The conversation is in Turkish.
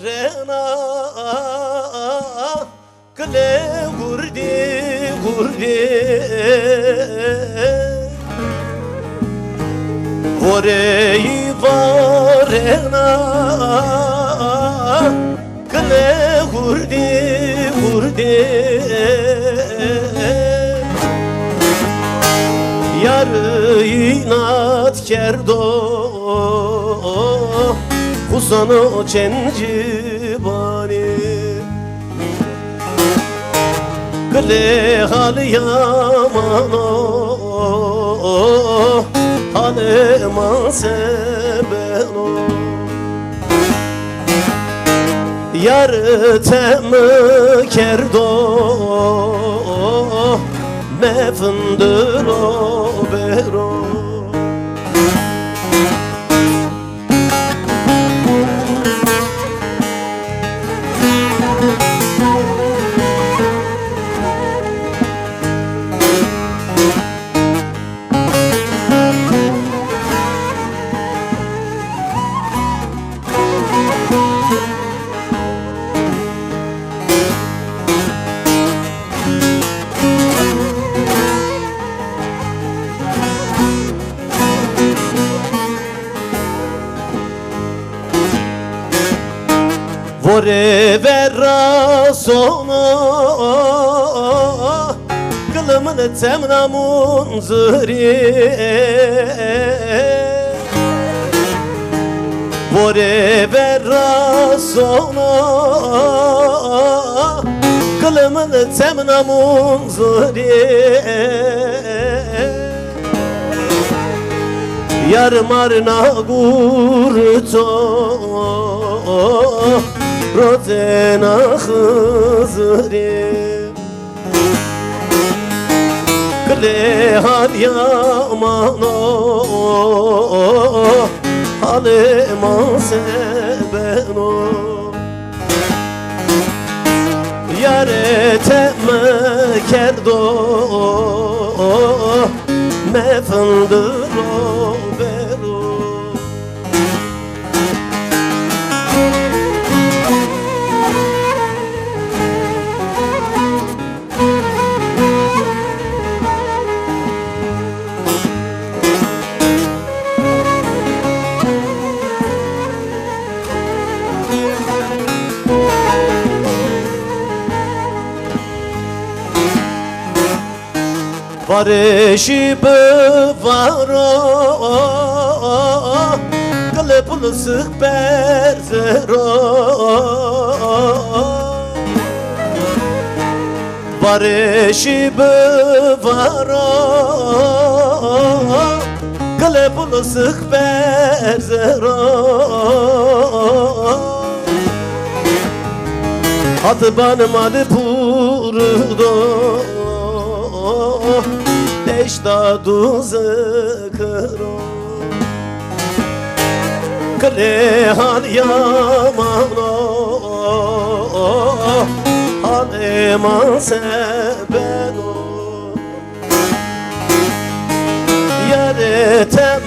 varena kle gurdi gurdi Vorei varena kle gurdi gurdi Yar inat kerdo Kuzano cenci bani Kle hal yamano Halema sebeno Yar tem kerdo Mefndro bero Vore verra sona Kılımın temna munzuri Vore verra sona Kılımın temna munzuri Yar marna gurto Rodena Hızri Kle hal yamano Halema sebeno Yare temme kerdo Mefndro bero Vareşi bevaro Kalepul sık berzero Vareşi bevaro Kalepul sık berzero Adı benim Ali Purdo Deşta duzakro Kle hal yamano Halema sebeno Yare tem